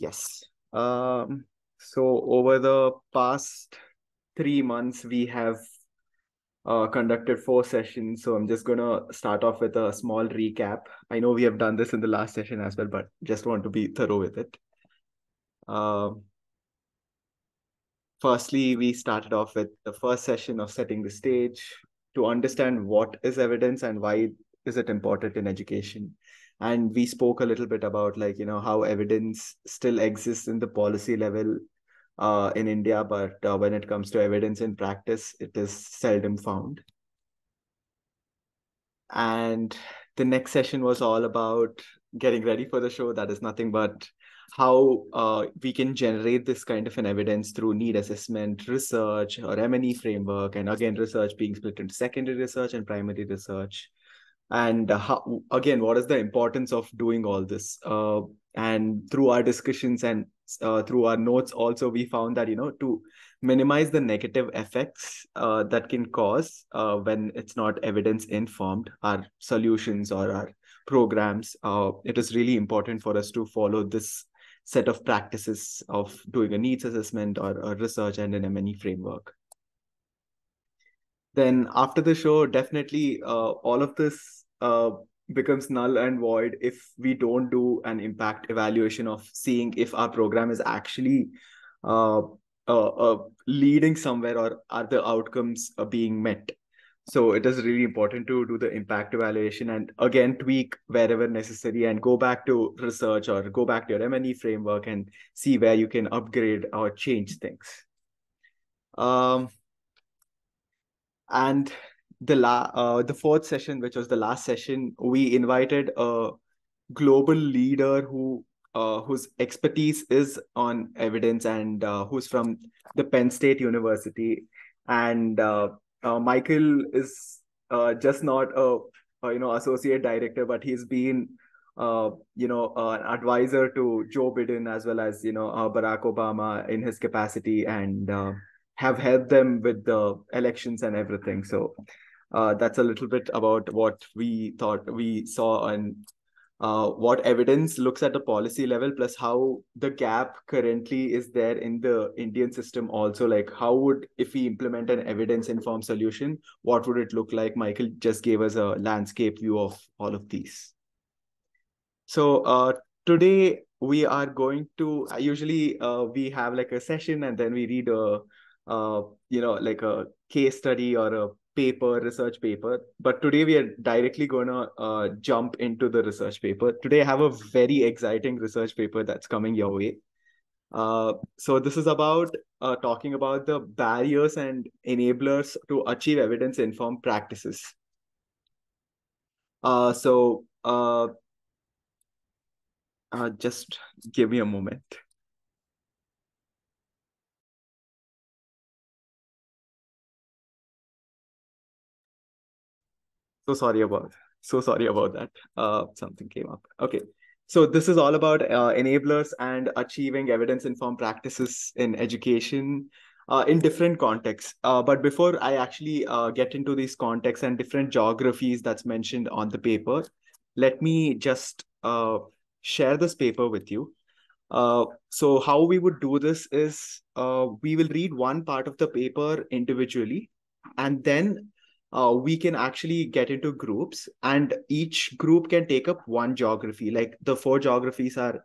Yes. So over the past 3 months, we have conducted 4 sessions. So I'm just gonna start off with a small recap. I know we have done this in the last session as well, but just want to be thorough with it. Firstly, we started off with the first session of setting the stage to understand what is evidence and why is it important in education. And we spoke a little bit about how evidence still exists in the policy level in India, but when it comes to evidence in practice, it is seldom found. And the next session was all about getting ready for the show. That is nothing but how we can generate this kind of an evidence through need assessment, research, or M&E framework. And again, research being split into secondary research and primary research. And how, again, what is the importance of doing all this? And through our discussions and through our notes also, we found that, to minimize the negative effects that can cause when it's not evidence informed our solutions or our programs. It is really important for us to follow this set of practices of doing a needs assessment or a research and an M&E framework. Then after the show, definitely all of this becomes null and void if we don't do an impact evaluation of seeing if our program is actually uh, leading somewhere, or are the outcomes being met. So it is really important to do the impact evaluation and again tweak wherever necessary and go back to research or go back to your M&E framework and see where you can upgrade or change things. And the fourth session, which was the last session, we invited a global leader whose expertise is on evidence and who's from the Penn State University. And Michael is just not a associate director, but he's been an advisor to Joe Biden as well as Barack Obama in his capacity, and have helped them with the elections and everything. So that's a little bit about what we thought we saw and what evidence looks at the policy level, plus how the gap currently is there in the Indian system also. Like, how would, if we implement an evidence-informed solution, what would it look like? Michael just gave us a landscape view of all of these. So today we are going to, usually we have like a session and then we read like a case study or a research paper. But today we are directly going to jump into the research paper. Today I have a very exciting research paper that's coming your way. So this is about talking about the barriers and enablers to achieve evidence-informed practices. Just give me a moment. So sorry about that. Something came up. Okay. So this is all about enablers and achieving evidence-informed practices in education in different contexts. But before I actually get into these contexts and different geographies that's mentioned on the paper, let me just share this paper with you. So how we would do this is we will read one part of the paper individually, and then we can actually get into groups, and each group can take up one geography. Like the 4 geographies are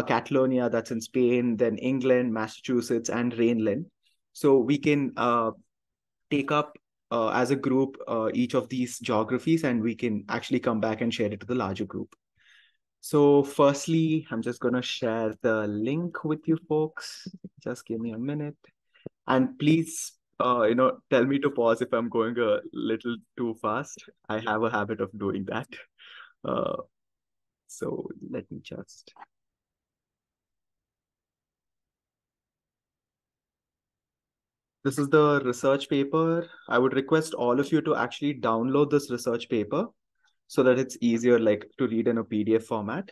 Catalonia, that's in Spain, then England, Massachusetts, and Rhineland. So we can take up as a group each of these geographies, and we can actually come back and share it to the larger group. So firstly, I'm just going to share the link with you folks. Just give me a minute. And please, tell me to pause if I'm going a little too fast. I have a habit of doing that. Uh, so let me just... This is the research paper. I would request all of you to actually download this research paper so that it's easier like to read in a PDF format.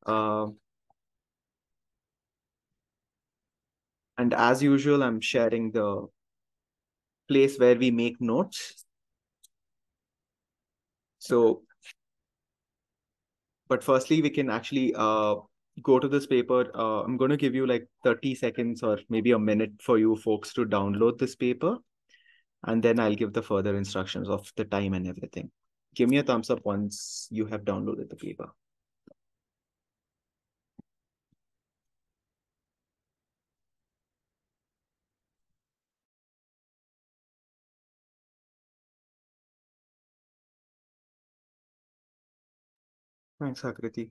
And as usual, I'm sharing the place where we make notes. So, but firstly, we can actually go to this paper. I'm going to give you like 30 seconds or maybe a minute for you folks to download this paper. And then I'll give the further instructions of the time and everything. Give me a thumbs up once you have downloaded the paper. Thanks, Akriti.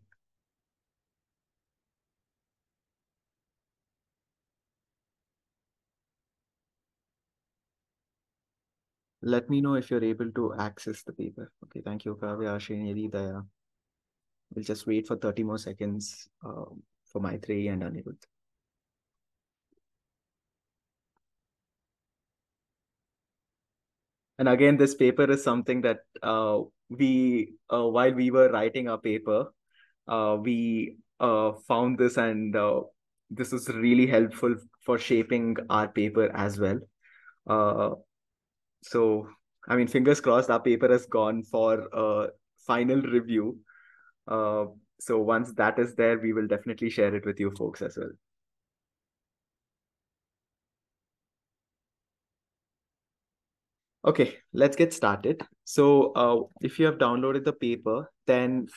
Let me know if you're able to access the paper. Okay, thank you, Kavya, Srinidhi, Daya. We'll just wait for 30 more seconds for Maitreyi and Anirudh. And again, this paper is something that while we were writing our paper, we found this, and this is really helpful for shaping our paper as well. So, I mean, fingers crossed, our paper has gone for final review. So once that is there, we will definitely share it with you folks as well. Okay, let's get started. So if you have downloaded the paper, then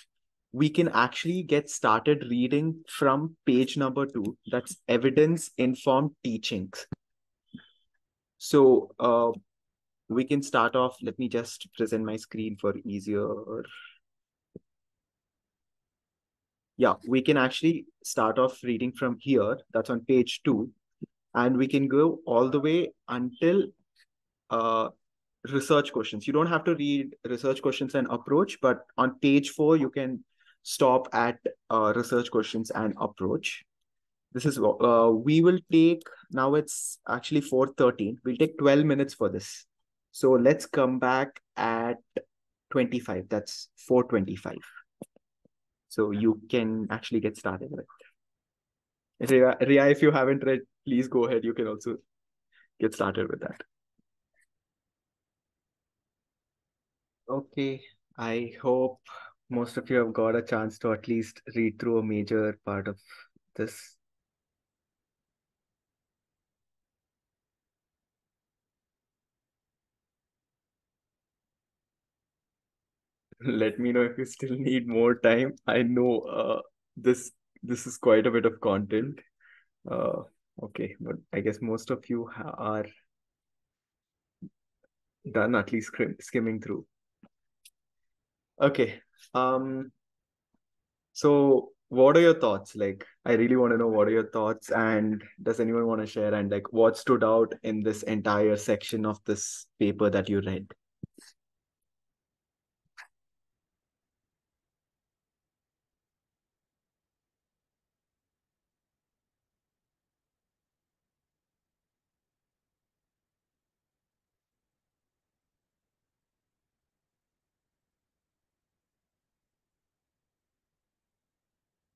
we can actually get started reading from page number 2. That's evidence-informed teachings. So we can start off. Let me just present my screen for easier. Yeah, we can actually start off reading from here. That's on page 2. And we can go all the way until uh, research questions. You don't have to read research questions and approach, but on page 4, you can stop at research questions and approach. This is we will take, now it's actually 4:13. We'll take 12 minutes for this. So let's come back at 25. That's 4:25. So you can actually get started with it. Ria, if you haven't read, please go ahead. You can also get started with that. Okay, I hope most of you have got a chance to at least read through a major part of this. Let me know if you still need more time. I know this this is quite a bit of content. Uh, okay, but I guess most of you are done at least skimming through. Okay. So what are your thoughts? Like, I really want to know what are your thoughts, and does anyone want to share, and like what stood out in this entire section of this paper that you read?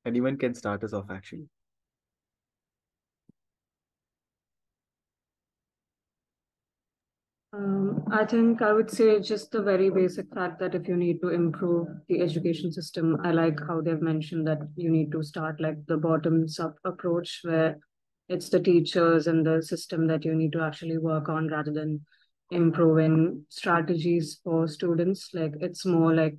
Anyone can start us off actually. I think I would say just the very basic fact that if you need to improve the education system, I like how they've mentioned that you need to start like the bottoms up approach where it's the teachers and the system that you need to actually work on rather than improving strategies for students. Like it's more like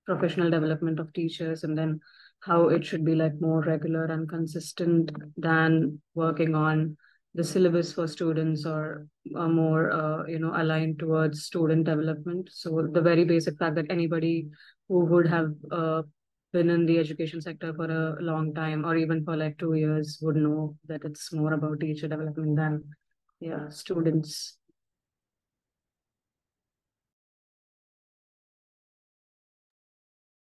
professional development of teachers and then how it should be like more regular and consistent than working on the syllabus for students or more aligned towards student development. So the very basic fact that anybody who would have been in the education sector for a long time or even for like 2 years would know that it's more about teacher development than students.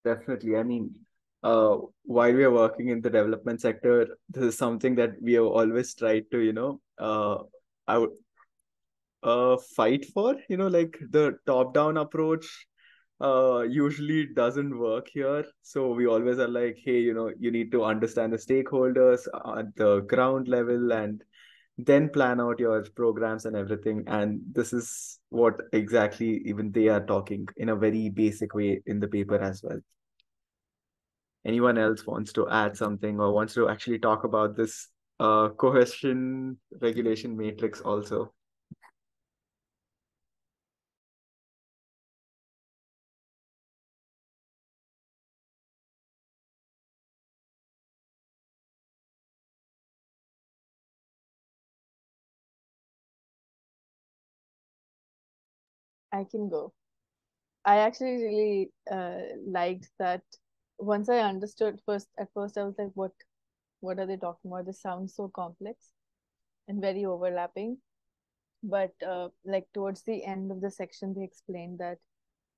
Definitely. I mean, while we are working in the development sector, this is something that we have always tried to, I would fight for, like the top-down approach usually doesn't work here. So we always are like, hey, you need to understand the stakeholders at the ground level and then plan out your programs and everything. And this is what exactly even they are talking in a very basic way in the paper as well. anyone else wants to add something or wants to actually talk about this cohesion regulation matrix also. I can go. I actually really liked that. Once I understood at first I was like, what are they talking about? This sounds so complex and very overlapping. But like towards the end of the section, they explained that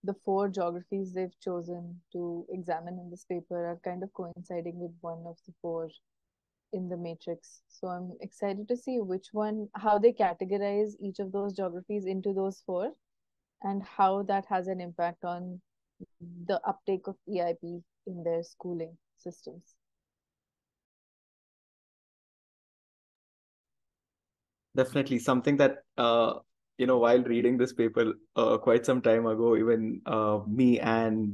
the four geographies they've chosen to examine in this paper are kind of coinciding with one of the four in the matrix. So I'm excited to see which one, how they categorize each of those geographies into those four, and how that has an impact on the uptake of EIP in their schooling systems. Definitely something that while reading this paper quite some time ago, even me and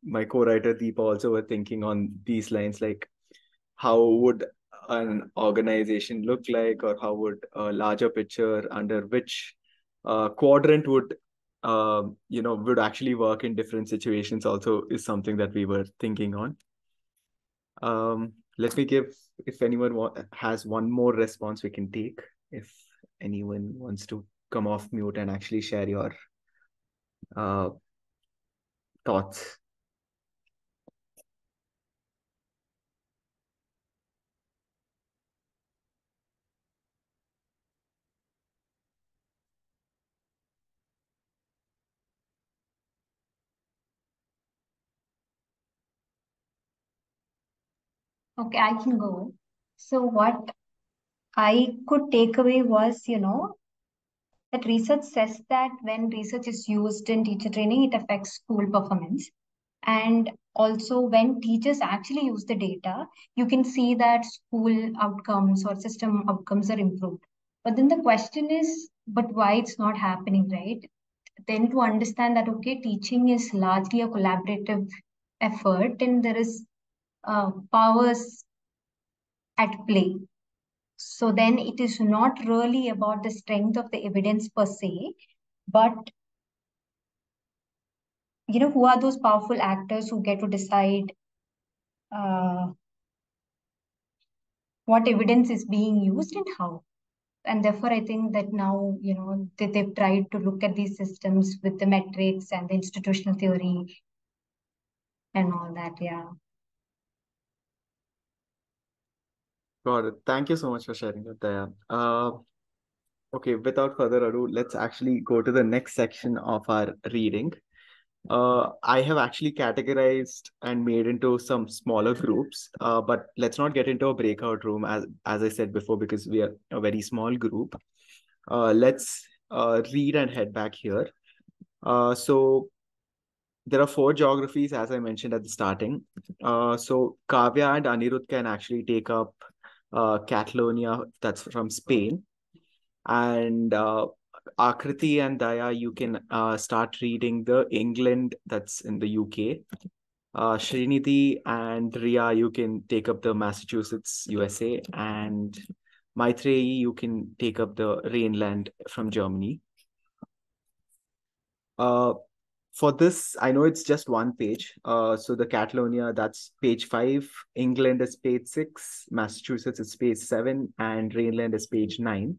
my co-writer Deepa also were thinking on these lines, like how would an organization look like, or how would a larger picture under which quadrant would actually work in different situations also is something that we were thinking on. Let me give, if anyone has one more response we can take, if anyone wants to come off mute and actually share your thoughts. Okay, I can go. So what I could take away was, that research says that when research is used in teacher training, it affects school performance. And also when teachers actually use the data, you can see that school outcomes or system outcomes are improved. But then the question is, but why it's not happening, right? Then to understand that, okay, teaching is largely a collaborative effort and there is powers at play. So then it is not really about the strength of the evidence per se, but who are those powerful actors who get to decide what evidence is being used and how. And therefore, I think that now, they've tried to look at these systems with the metrics and the institutional theory and all that. Yeah. Got it. Thank you so much for sharing that, Daya. Okay, without further ado, let's actually go to the next section of our reading. I have actually categorized and made into some smaller groups, but let's not get into a breakout room as I said before, because we are a very small group. Let's read and head back here. So there are four geographies, as I mentioned at the starting. So Kavya and Anirudh can actually take up Catalonia, that's from Spain. And Akriti and Daya, you can start reading the England, that's in the UK. Srinidhi and Ria, you can take up the Massachusetts, USA. And Maitreyi, you can take up the Rhineland from Germany. For this, I know it's just one page. So the Catalonia, that's page 5. England is page 6. Massachusetts is page 7. And Rhineland is page 9.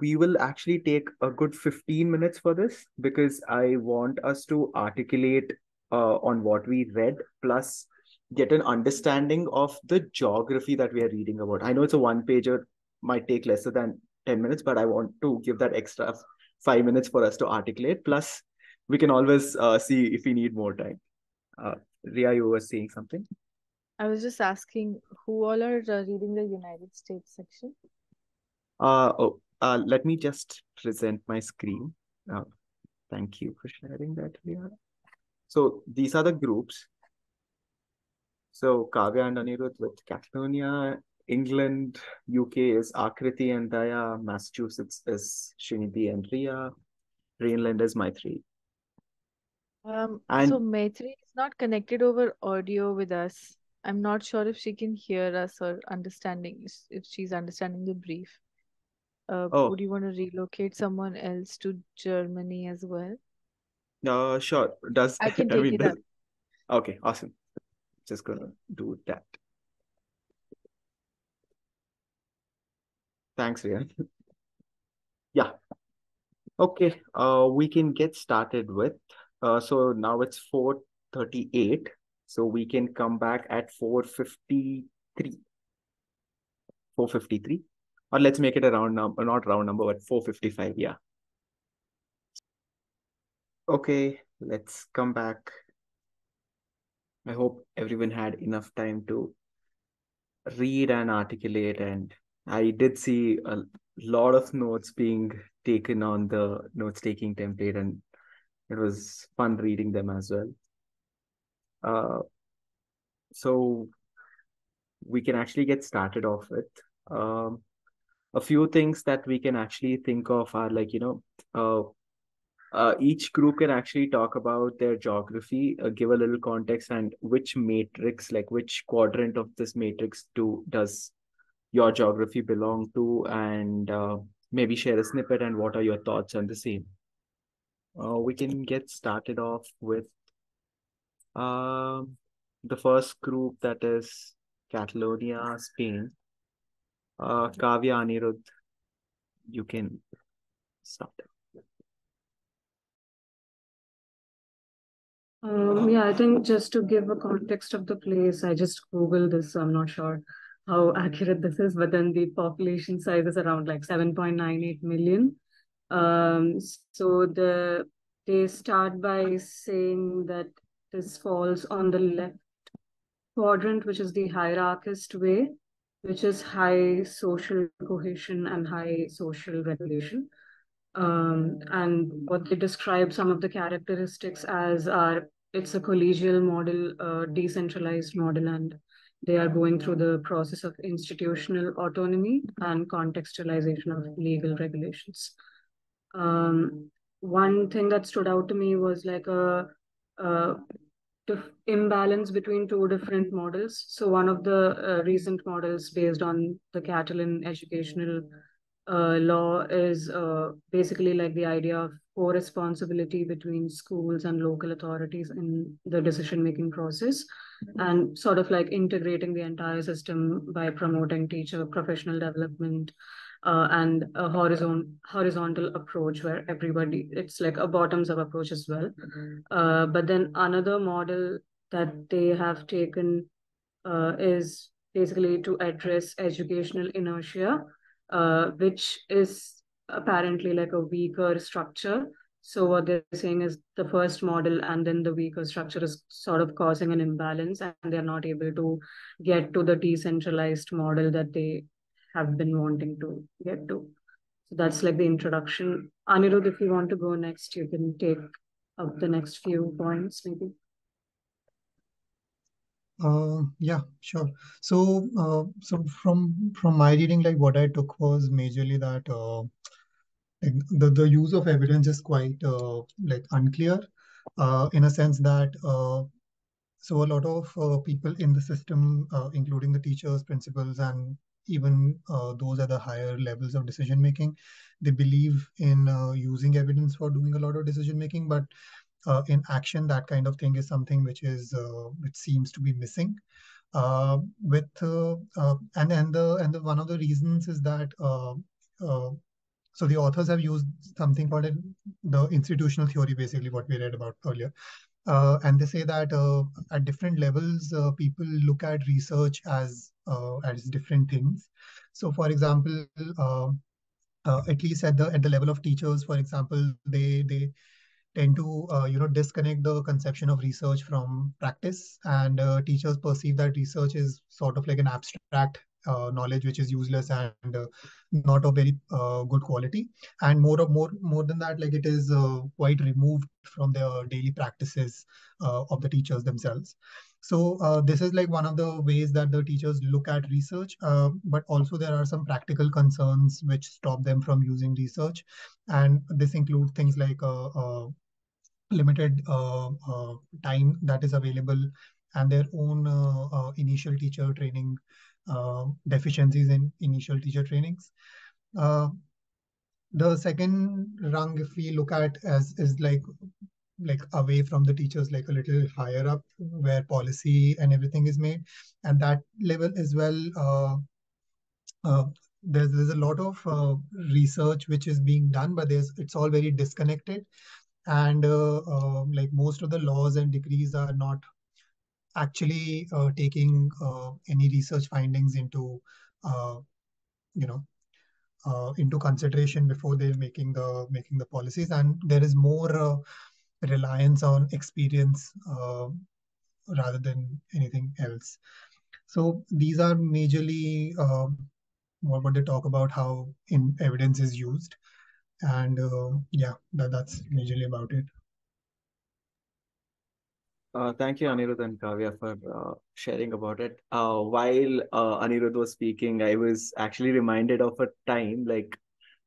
We will actually take a good 15 minutes for this, because I want us to articulate on what we read, plus get an understanding of the geography that we are reading about. I know it's a one pager, might take lesser than 10 minutes, but I want to give that extra 5 minutes for us to articulate. Plus, we can always see if we need more time. Ria, you were saying something? I was just asking who all are reading the United States section. Let me just present my screen. Thank you for sharing that, Ria. So these are the groups. So Kavya and Anirudh with Catalonia, England, UK is Akriti and Daya, Massachusetts is Srinidhi and Ria, Greenland is Maitreyi. So And Maitri is not connected over audio with us. I'm not sure if she can hear us or if she's understanding the brief. oh, Would you want to relocate someone else to Germany as well? sure. Does I can I take mean it does up. okay, awesome. Just gonna do that. Thanks, Rian. Yeah. Okay. We can get started with. So now it's 4:38. So we can come back at 4:53. 4:53. Or let's make it a round number, not round number, but 4:55. Yeah. Okay, let's come back. I hope everyone had enough time to read and articulate, and I did see a lot of notes being taken on the notes taking template, and it was fun reading them as well. Uh, so we can actually get started off with um, a few things that we can actually think of are like, each group can actually talk about their geography, give a little context, and which matrix, like which quadrant of this matrix does your geography belong to, and maybe share a snippet and what are your thoughts on the same. We can get started off with um, the first group, that is Catalonia, Spain. Kavya, Anirudh, you can start. Yeah, I think just to give a context of the place, I just Googled this, so I'm not sure how accurate this is, but then the population size is around like 7.98 million. Um, so they start by saying that this falls on the left quadrant, which is the hierarchist way, which is high social cohesion and high social regulation. And what they describe some of the characteristics as are it's a collegial model, decentralized model, and they are going through the process of institutional autonomy and contextualization of legal regulations. One thing that stood out to me was like a imbalance between two different models. So one of the recent models based on the Catalan educational law is basically like the idea of co-responsibility between schools and local authorities in the decision-making process, and sort of like integrating the entire system by promoting teacher professional development, and a horizontal approach where everybody, it's like a bottoms up approach as well. But then another model that they have taken is basically to address educational inertia, which is apparently like a weaker structure. So what they're saying is the first model and then the weaker structure is sort of causing an imbalance, and they're not able to get to the decentralized model that they have been wanting to get to. So that's like the introduction. Anirudh, if you want to go next, you can take up the next few points, maybe. Yeah, sure. So from my reading, like what I took was majorly that like the use of evidence is quite like unclear, in a sense that so a lot of people in the system, including the teachers, principals, and even those at the higher levels of decision making, they believe in using evidence for doing a lot of decision making, but in action, that kind of thing is something which seems to be missing. With and the one of the reasons is that uh, so the authors have used something called the institutional theory, basically what we read about earlier. And they say that at different levels, people look at research as different things. So, for example, at least at the level of teachers, for example, they tend to disconnect the conception of research from practice, and teachers perceive that research is sort of like an abstract knowledge which is useless and not of very good quality, and more than that, like it is quite removed from the daily practices of the teachers themselves. So this is like one of the ways that the teachers look at research, but also there are some practical concerns which stop them from using research, and this includes things like limited time that is available, and their own initial teacher training deficiencies in initial teacher trainings. The second rung, if we look at as is like away from the teachers, like a little higher up where policy and everything is made, and that level as well. There's a lot of research which is being done, but it's all very disconnected, and like most of the laws and decrees are not actually taking any research findings into you know into consideration before they're making the policies, and there is more reliance on experience rather than anything else. So these are majorly what they talk about, how in evidence is used, and yeah, that's majorly about it. Thank you, Anirudh and Kavya, for sharing about it. While Anirudh was speaking, I was actually reminded of a time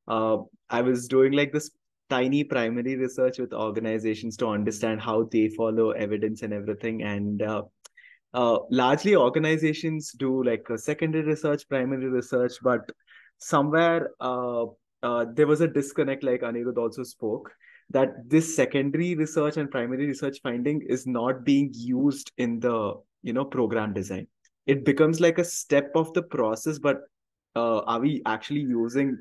I was doing like this tiny primary research with organizations to understand how they follow evidence and everything. And largely organizations do like a secondary research, primary research, but somewhere there was a disconnect, like Anirudh also spoke, that this secondary research and primary research finding is not being used in the program design. It becomes like a step of the process, but are we actually using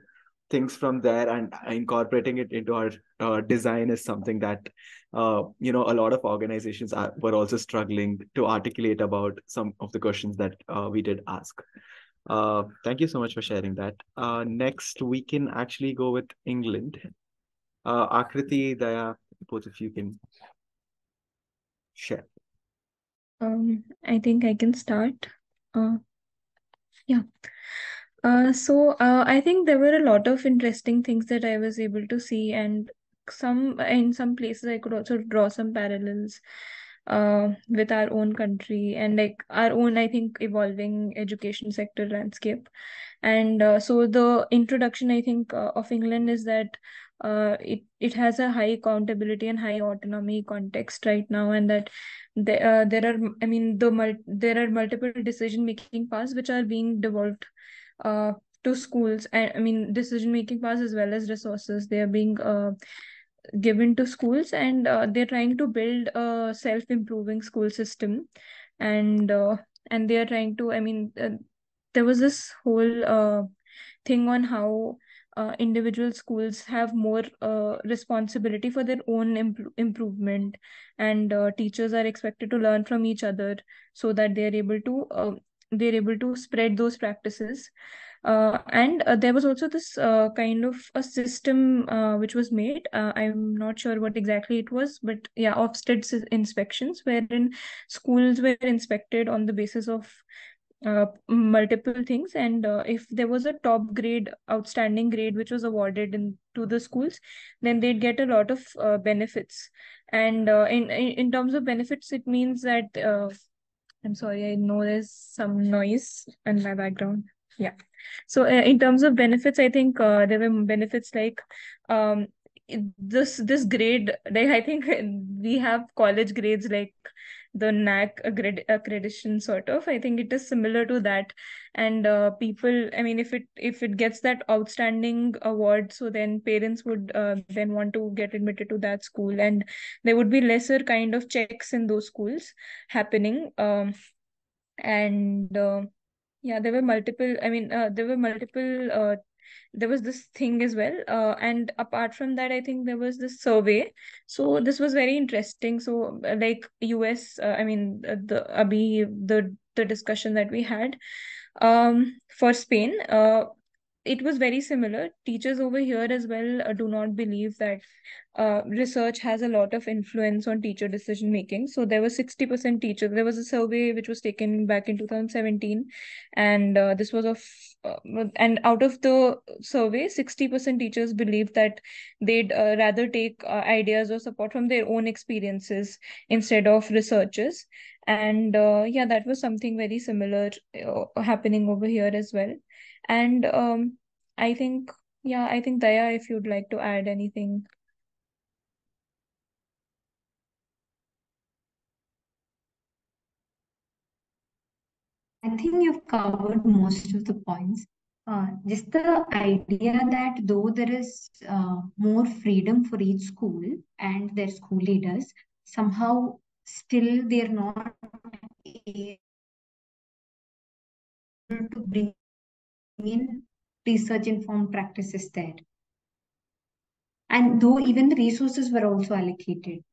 things from there and incorporating it into our design is something that a lot of organizations were also struggling to articulate about some of the questions that we did ask. Thank you so much for sharing that. Next, we can actually go with England. Akriti, Daya, both of you can share. I think I can start. Yeah. I think there were a lot of interesting things that I was able to see, and in some places I could also draw some parallels with our own country and like our own, I think, evolving education sector landscape. And so the introduction, I think, of England is that it has a high accountability and high autonomy context right now, and that there are, I mean, there are multiple decision making paths which are being devolved uh, to schools, and I mean decision making powers as well as resources, they are being given to schools, and they're trying to build a self improving school system, and they are trying to, I mean, there was this whole thing on how individual schools have more responsibility for their own improvement, and teachers are expected to learn from each other so that they're able to spread those practices. And there was also this kind of a system which was made. I'm not sure what exactly it was, but yeah, Ofsted inspections, wherein schools were inspected on the basis of multiple things, and if there was a top grade, outstanding grade which was awarded to the schools, then they'd get a lot of benefits. And in terms of benefits, it means that I'm sorry, I know there's some noise in my background. Yeah. So in terms of benefits, I think there were benefits like this grade. Like I think we have college grades like the NAC accreditation sort of. I think it is similar to that, and people. I mean, if it gets that outstanding award, so then parents would then want to get admitted to that school, and there would be lesser kind of checks in those schools happening. And yeah, there were multiple, I mean, there was this thing as well, and apart from that, I think there was this survey. So this was very interesting. So like US, I mean, the discussion that we had for Spain, it was very similar. Teachers over here as well do not believe that research has a lot of influence on teacher decision making. So there was 60% teachers. There was a survey which was taken back in 2017, and this was of and out of the survey, 60% teachers believed that they'd rather take ideas or support from their own experiences instead of researchers. And yeah, that was something very similar happening over here as well. And I think, yeah, I think Daya, if you'd like to add anything. I think you've covered most of the points. Just the idea that though there is more freedom for each school and their school leaders, somehow still they're not able to bring in research informed practices there. And though even the resources were also allocated.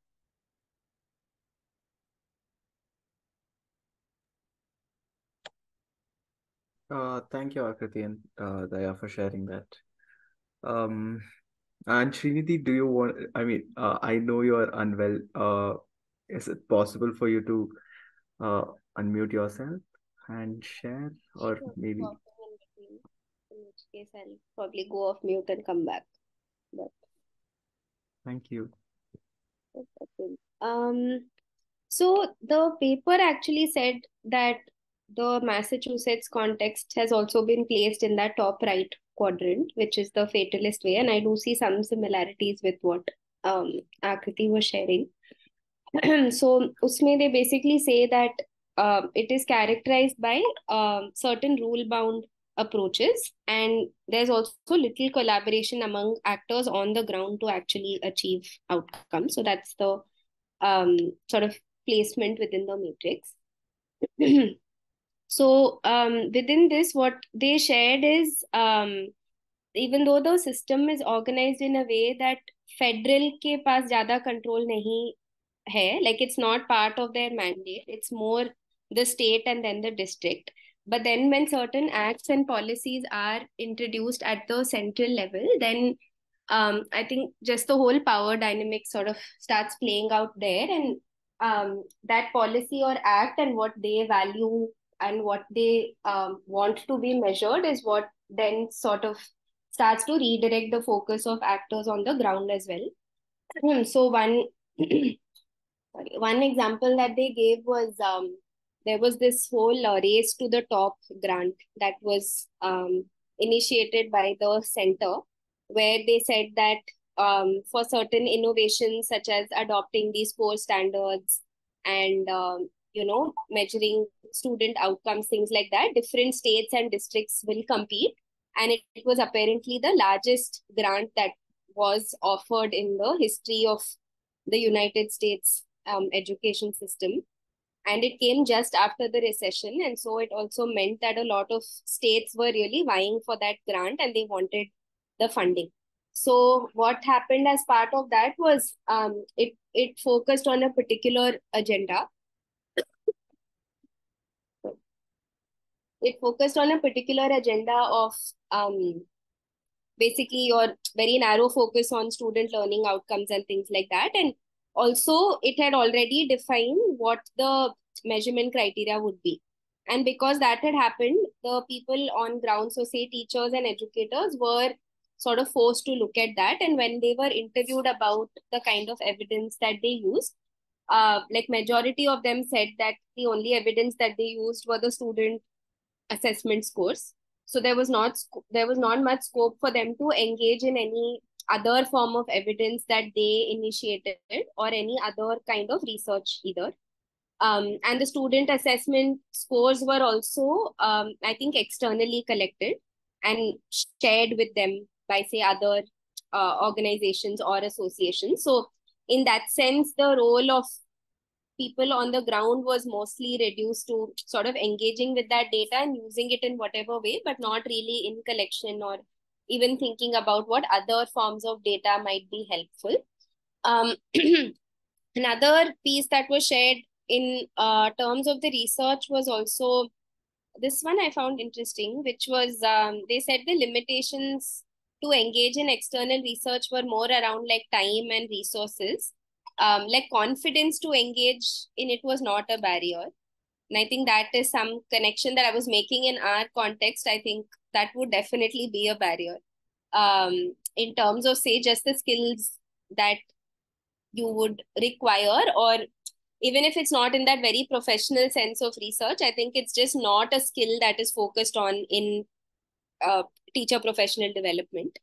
Thank you, Akriti and Daya, for sharing that. And Srinidhi, do you want, I know you are unwell. Is it possible for you to unmute yourself and share, or Sure, maybe? talking in between, in which case I'll probably go off mute and come back. But Thank you. so the paper actually said that the Massachusetts context has also been placed in that top right quadrant, which is the fatalist way, and I do see some similarities with what Akriti was sharing. So usme they basically say that it is characterized by certain rule bound approaches, and there's also little collaboration among actors on the ground to actually achieve outcomes. So that's the sort of placement within the matrix. So within this, what they shared is even though the system is organized in a way that federal के पास ज़्यादा control नहीं है, like it's not part of their mandate, it's more the state and then the district. But then when certain acts and policies are introduced at the central level, then I think just the whole power dynamic sort of starts playing out there, and that policy or act and what they value and what they want to be measured is what then sort of starts to redirect the focus of actors on the ground as well. So one example that they gave was there was this whole race to the top grant that was initiated by the center, where they said that for certain innovations such as adopting these core standards and measuring student outcomes, things like that, different states and districts will compete, and it was apparently the largest grant that was offered in the history of the United States education system. And it came just after the recession. And so it also meant that a lot of states were really vying for that grant and they wanted the funding. So what happened as part of that was it focused on a particular agenda. It focused on a particular agenda of basically your very narrow focus on student learning outcomes and things like that. And also it had already defined what the measurement criteria would be. And because that had happened, the people on ground, so say teachers and educators, were sort of forced to look at that. And when they were interviewed about the kind of evidence that they used, like majority of them said that the only evidence that they used were the student assessment scores. So there was not much scope for them to engage in any other form of evidence that they initiated or any other kind of research either. And the student assessment scores were also, I think, externally collected and shared with them by, say, other organizations or associations. So in that sense, the role of people on the ground was mostly reduced to sort of engaging with that data and using it in whatever way, but not really in collection or even thinking about what other forms of data might be helpful. Another piece that was shared in terms of the research was also this one I found interesting, which was they said the limitations to engage in external research were more around like time and resources. Like confidence to engage in it was not a barrier. And I think that is some connection that I was making in our context. I think that would definitely be a barrier. In terms of, say, just the skills that you would require, or even if it's not in that very professional sense of research, I think it's just not a skill that is focused on in teacher professional development.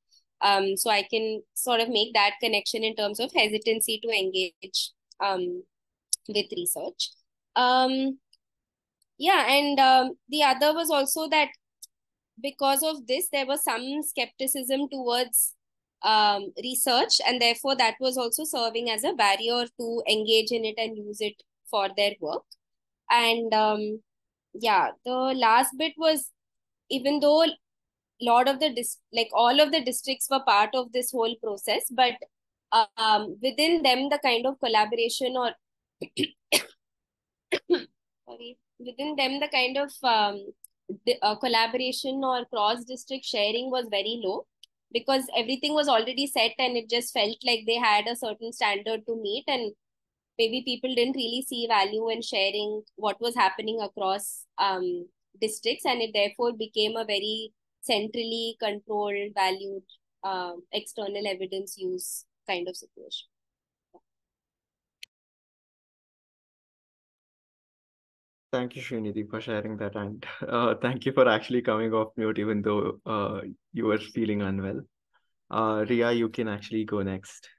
So I can sort of make that connection in terms of hesitancy to engage with research. Yeah, and the other was also that because of this, there was some skepticism towards research, and therefore that was also serving as a barrier to engage in it and use it for their work. And yeah, the last bit was, even though lot of the all of the districts were part of this whole process, but within them the kind of collaboration or sorry, within them the kind of collaboration or cross district sharing was very low, because everything was already set and it just felt like they had a certain standard to meet, and maybe people didn't really see value in sharing what was happening across districts, and it therefore became a very centrally controlled, valued, external evidence use kind of situation. Thank you, Srinidhi, for sharing that, and thank you for actually coming off mute even though you were feeling unwell. Ria, you can actually go next.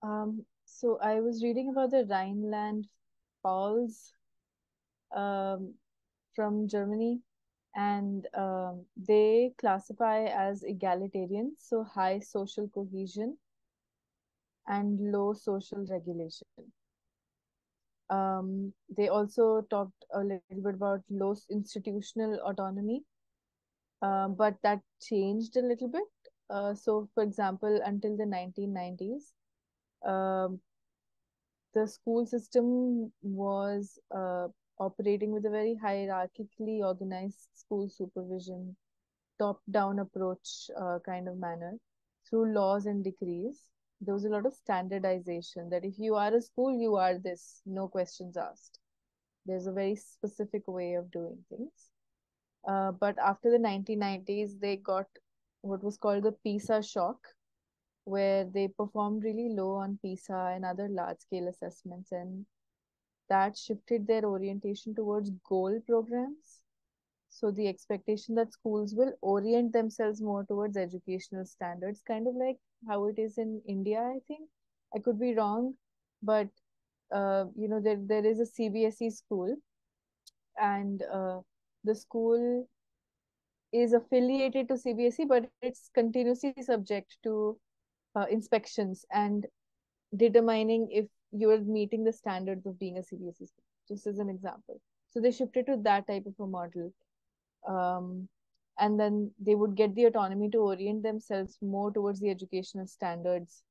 So I was reading about the Rhineland Pfalz from Germany, and they classify as egalitarian, so high social cohesion and low social regulation. They also talked a little bit about low institutional autonomy, but that changed a little bit. So, for example, until the 1990s, um, the school system was operating with a very hierarchically organized school supervision, top-down approach kind of manner through laws and decrees. There was a lot of standardization that if you are a school, you are this, no questions asked. There's a very specific way of doing things. But after the 1990s, they got what was called the PISA shock, where they performed really low on PISA and other large-scale assessments, and that shifted their orientation towards goal programs. So the expectation that schools will orient themselves more towards educational standards, kind of like how it is in India, I think. I could be wrong, but there is a CBSE school, and the school is affiliated to CBSE, but it's continuously subject to inspections and determining if you are meeting the standards of being a CBSE school, just as an example. So they shifted to that type of a model. And then they would get the autonomy to orient themselves more towards the educational standards.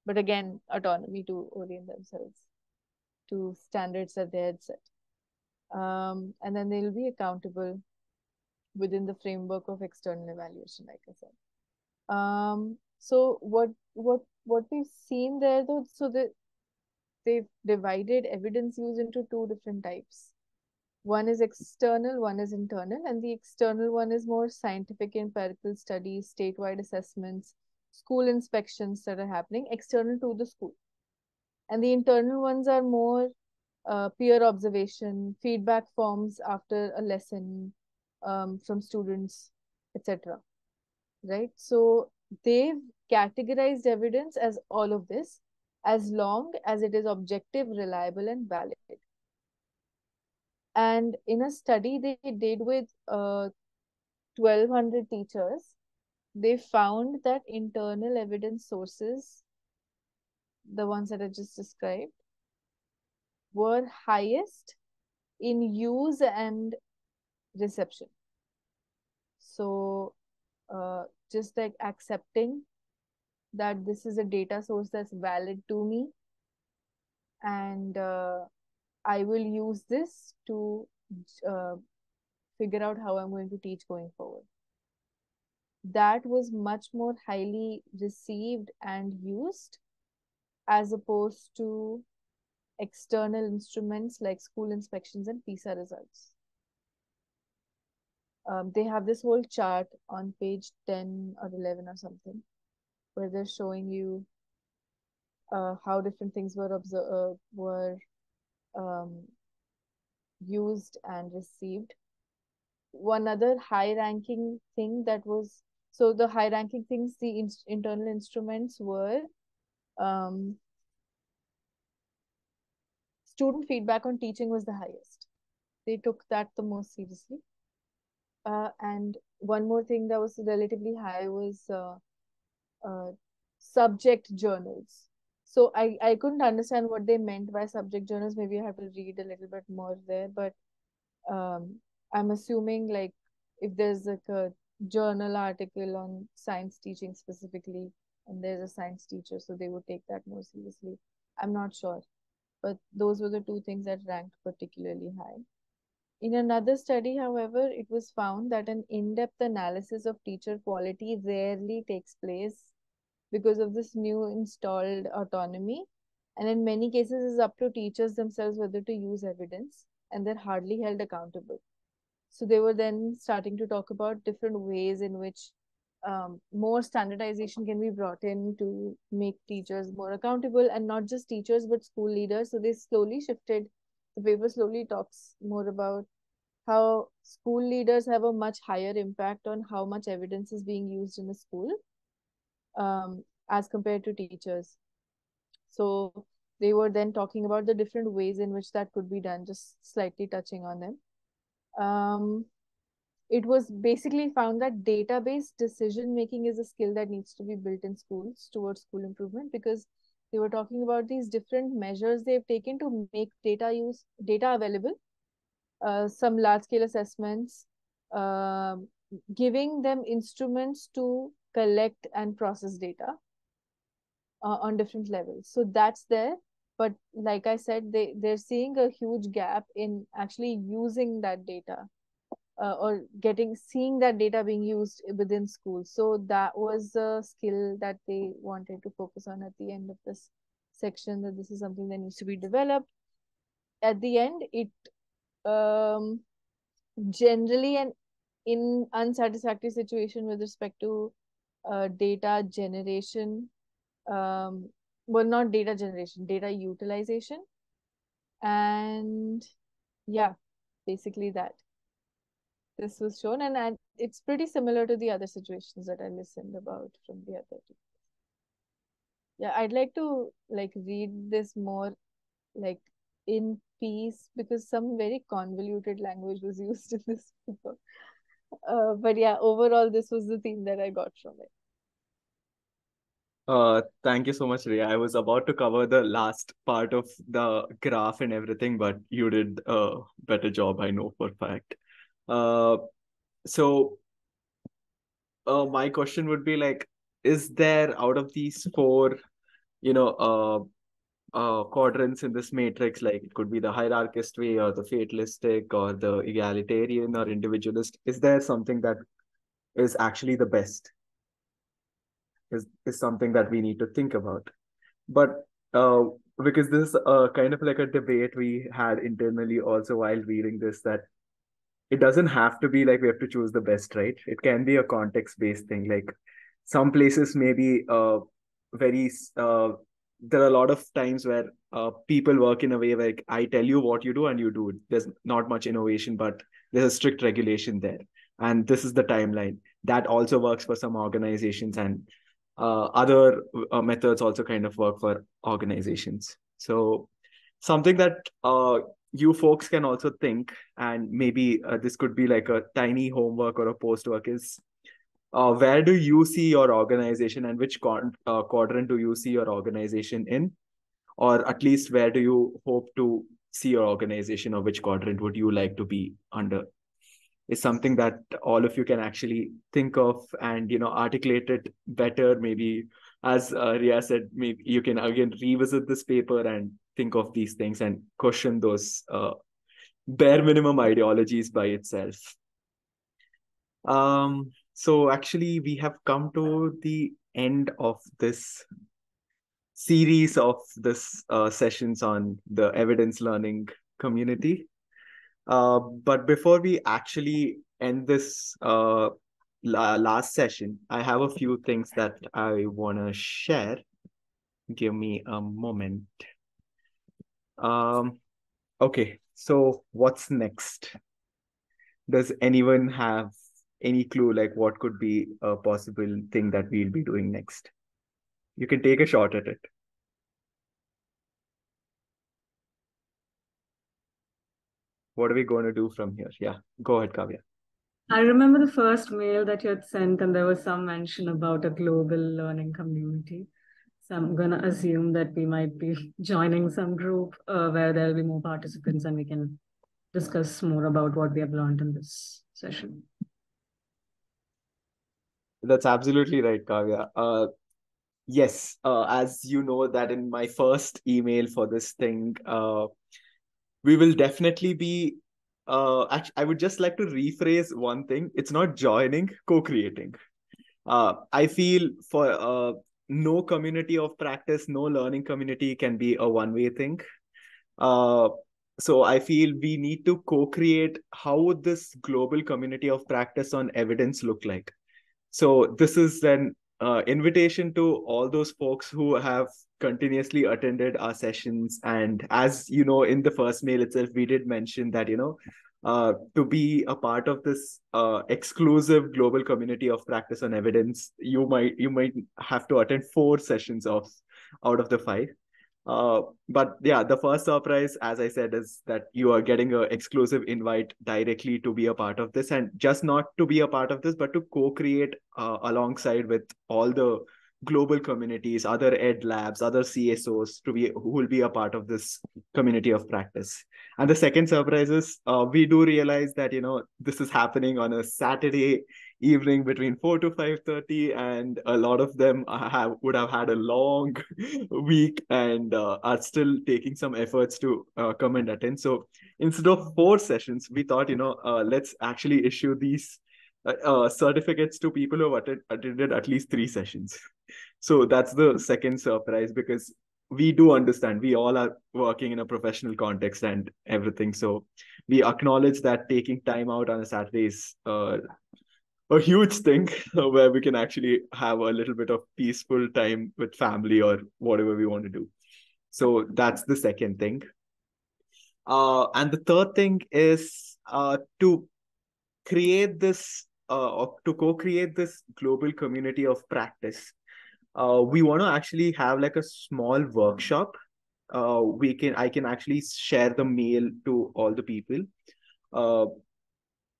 But again, autonomy to orient themselves to standards that they had set. And then they'll be accountable within the framework of external evaluation, like I said. So what we've seen there though, so they've divided evidence use into two different types. One is external, one is internal, and the external one is more scientific empirical studies, statewide assessments, school inspections that are happening external to the school. And the internal ones are more peer observation, feedback forms after a lesson from students, etc. Right? So they've categorized evidence as all of this, as long as it is objective, reliable, and valid. And in a study they did with 1,200 teachers, they found that internal evidence sources, the ones that I just described, were highest in use and reception. So just like accepting that this is a data source that's valid to me, and I will use this to figure out how I'm going to teach going forward. That was much more highly received and used as opposed to external instruments like school inspections and PISA results. They have this whole chart on page 10 or 11 or something, where they're showing you how different things were used and received. One other high-ranking thing that was, so the high-ranking things, the internal instruments were student feedback on teaching was the highest. They took that the most seriously. And one more thing that was relatively high was subject journals. So I couldn't understand what they meant by subject journals. Maybe I have to read a little bit more there, but I'm assuming like if there's like a journal article on science teaching specifically, and there's a science teacher, so they would take that more seriously. I'm not sure, but those were the two things that ranked particularly high. In another study, however, it was found that an in-depth analysis of teacher quality rarely takes place because of this new installed autonomy. And in many cases, it's up to teachers themselves whether to use evidence, and they're hardly held accountable. So they were then starting to talk about different ways in which more standardization can be brought in to make teachers more accountable, and not just teachers, but school leaders. So they slowly shifted. The paper slowly talks more about how school leaders have a much higher impact on how much evidence is being used in a school as compared to teachers. So they were then talking about the different ways in which that could be done, just slightly touching on them. It was basically found that database decision making is a skill that needs to be built in schools towards school improvement, because they were talking about these different measures they've taken to make data available, some large scale assessments, giving them instruments to collect and process data on different levels. So that's there. But like I said, they're seeing a huge gap in actually using that data or seeing that data being used within schools. So that was a skill that they wanted to focus on at the end of this section, that this is something that needs to be developed. At the end, it generally an in unsatisfactory situation with respect to data generation, well, not data generation, data utilization, and yeah, basically that. This was shown, and it's pretty similar to the other situations that I listened about from the other two. Yeah, I'd like to like read this more like in peace, because some very convoluted language was used in this paper. But yeah, overall, this was the theme that I got from it. Thank you so much, Riya. I was about to cover the last part of the graph and everything, but you did a better job, I know for a fact. So my question would be like, is there out of these four, quadrants in this matrix, like it could be the hierarchist way or the fatalistic or the egalitarian or individualist, is there something that is actually the best? Is something that we need to think about. But because this is kind of like a debate we had internally also while reading this, that it doesn't have to be like we have to choose the best, right? It can be a context-based thing. Like some places maybe very there are a lot of times where people work in a way like I tell you what you do and you do it. There's not much innovation, but there's a strict regulation there. And this is the timeline. That also works for some organizations, and other methods also kind of work for organizations. So something that you folks can also think, and maybe this could be like a tiny homework or a post-work, is where do you see your organization, and which quadrant do you see your organization in? Or at least where do you hope to see your organization, or which quadrant would you like to be under? Is something that all of you can actually think of and articulate it better. Maybe as Riya said, maybe you can again revisit this paper and think of these things and question those bare minimum ideologies by itself. So actually we have come to the end of this series of this sessions on the evidence learning community. But before we actually end this last session, I have a few things that I want to share. Give me a moment. Okay, so what's next? Does anyone have any clue like what could be a possible thing that we'll be doing next? You can take a shot at it. what are we going to do from here? Yeah, go ahead, Kavya. I remember the first mail that you had sent, and there was some mention about a global learning community. So I'm going to assume that we might be joining some group where there'll be more participants and we can discuss more about what we have learned in this session. That's absolutely right, Kavya. Yes, as you know that in my first email for this thing, we will definitely be, actually, I would just like to rephrase one thing. It's not joining, co-creating. I feel for no community of practice, no learning community can be a one-way thing. So I feel we need to co-create how would this global community of practice on evidence look like. So this is an invitation to all those folks who have continuously attended our sessions. And as you know, in the first mail itself, we did mention that, to be a part of this exclusive global community of practice on evidence, you might have to attend 4 sessions out of the 5. But yeah, the first surprise, as I said, is that you are getting an exclusive invite directly to be a part of this, and just not to be a part of this, but to co-create alongside with all the global communities, other ed labs, other CSOs who will be a part of this community of practice. And the second surprise is we do realize that, this is happening on a Saturday evening between 4 to 5:30, and a lot of them would have had a long week and are still taking some efforts to come and attend. So instead of 4 sessions, we thought, let's actually issue these certificates to people who have attended at least 3 sessions. So that's the second surprise, because we do understand we all are working in a professional context and everything. So we acknowledge that taking time out on a Saturday is a huge thing where we can actually have a little bit of peaceful time with family or whatever we want to do. So that's the second thing. And the third thing is to create this, or to co-create this global community of practice. We want to actually have like a small workshop. I can actually share the mail to all the people.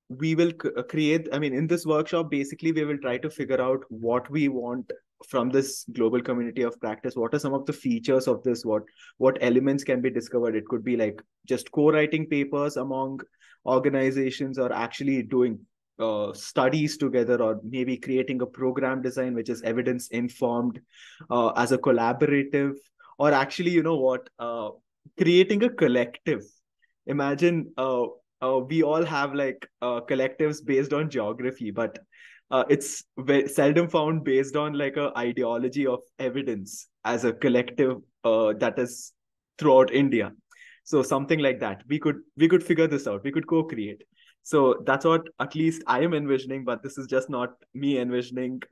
We will create, in this workshop, basically, we will try to figure out what we want from this global community of practice. What are some of the features of this? What elements can be discovered? It could be like just co-writing papers among organizations, or actually doing studies together, or maybe creating a program design which is evidence informed as a collaborative, or actually, creating a collective. Imagine we all have like collectives based on geography, but it's seldom found based on like a ideology of evidence as a collective that is throughout India. So something like that, we could figure this out. We could co-create. So that's what at least I am envisioning, but this is just not me envisioning,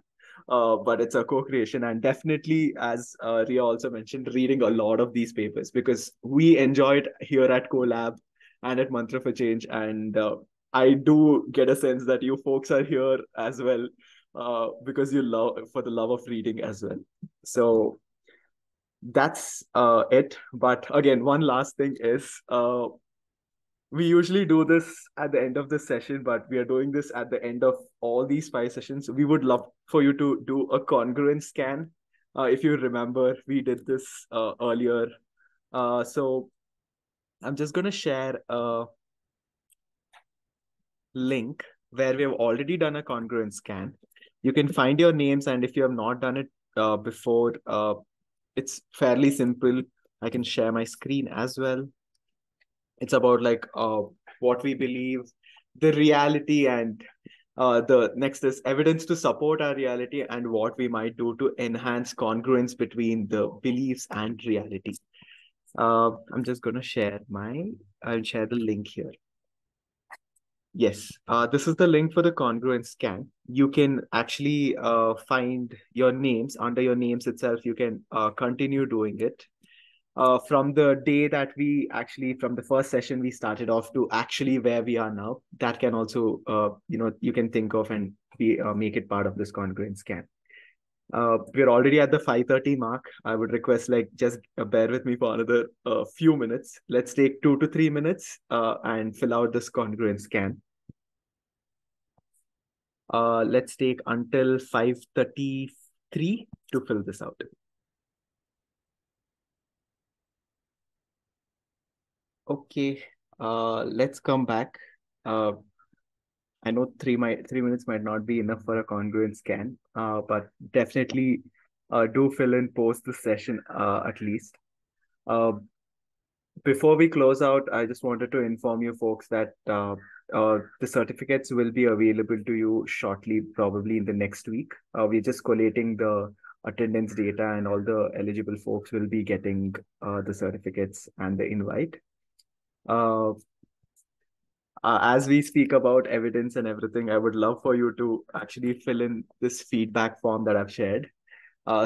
but it's a co-creation. And definitely, as Ria also mentioned, reading a lot of these papers, because we enjoy it here at CoLab and at Mantra for Change. And I do get a sense that you folks are here as well, because you for the love of reading as well. So that's it. But again, one last thing is, we usually do this at the end of the session, but we are doing this at the end of all these 5 sessions. We would love for you to do a congruence scan. If you remember, we did this earlier. So I'm just going to share a link where we have already done a congruence scan. You can find your names, and if you have not done it before, it's fairly simple. I can share my screen as well. It's about like what we believe, the reality, and the next is evidence to support our reality, and what we might do to enhance congruence between the beliefs and reality. I'm just going to share I'll share the link here. Yes, this is the link for the congruence scan. You can actually find your names. Under your names itself, you can continue doing it. From the day that from the first session, we started off to actually where we are now, that can also, you can think of and make it part of this congruence scan. We're already at the 5:30 mark. I would request just bear with me for another few minutes. Let's take 2 to 3 minutes and fill out this congruence scan. Let's take until 5:33 to fill this out. Okay, let's come back. I know 3 minutes might not be enough for a congruent scan, but definitely do fill in post the session at least. Before we close out, I just wanted to inform you folks that the certificates will be available to you shortly, probably in the next week. We're just collating the attendance data, and all the eligible folks will be getting the certificates and the invite. As we speak about evidence and everything, I would love for you to actually fill in this feedback form that I've shared,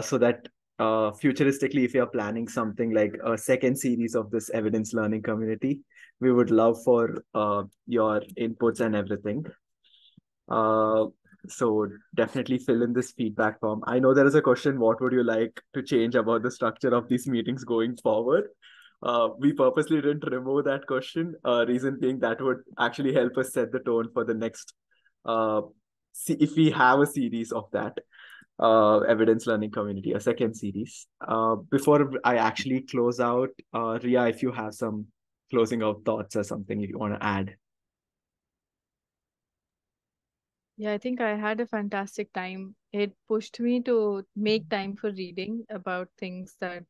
so that futuristically, if you're planning something like a second series of this evidence learning community, we would love for your inputs and everything. So definitely fill in this feedback form. I know there is a question, what would you like to change about the structure of these meetings going forward? We purposely didn't remove that question. Reason being that would actually help us set the tone for the next, see if we have a series of that evidence learning community, a second series. Before I actually close out, Ria, if you have some closing out thoughts or something you want to add. Yeah, I think I had a fantastic time. It pushed me to make time for reading about things that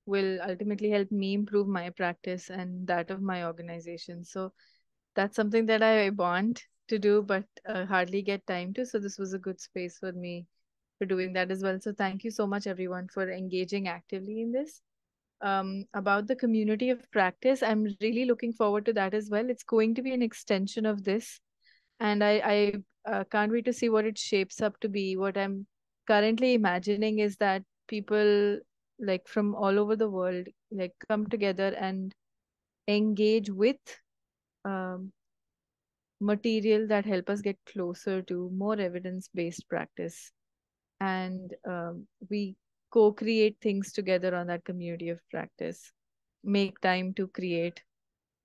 will ultimately help me improve my practice and that of my organization. So that's something that I want to do, but hardly get time to. So this was a good space for me for doing that as well. So thank you so much, everyone, for engaging actively in this. About the community of practice, I'm really looking forward to that as well. It's going to be an extension of this, and I can't wait to see what it shapes up to be. What I'm currently imagining is that people like from all over the world like come together and engage with um, material that help us get closer to more evidence-based practice, and we co-create things together on that community of practice, make time to create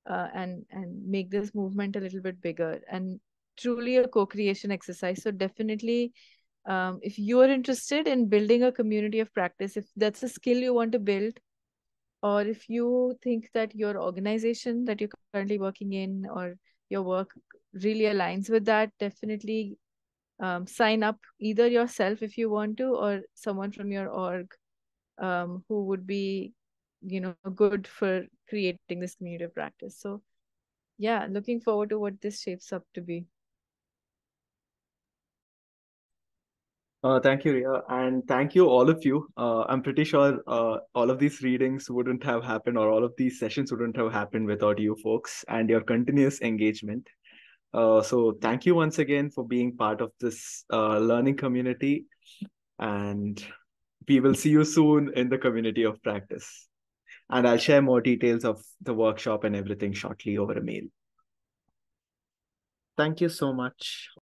and make this movement a little bit bigger and truly a co-creation exercise. So definitely, if you are interested in building a community of practice, if that's a skill you want to build, or if you think that your organization that you're currently working in or your work really aligns with that, definitely sign up either yourself if you want to, or someone from your org who would be, good for creating this community of practice. So yeah, looking forward to what this shapes up to be. Thank you, Ria, and thank you all of you. I'm pretty sure all of these readings wouldn't have happened, or all of these sessions wouldn't have happened without you folks and your continuous engagement. So thank you once again for being part of this learning community, and we will see you soon in the community of practice. And I'll share more details of the workshop and everything shortly over a mail. Thank you so much.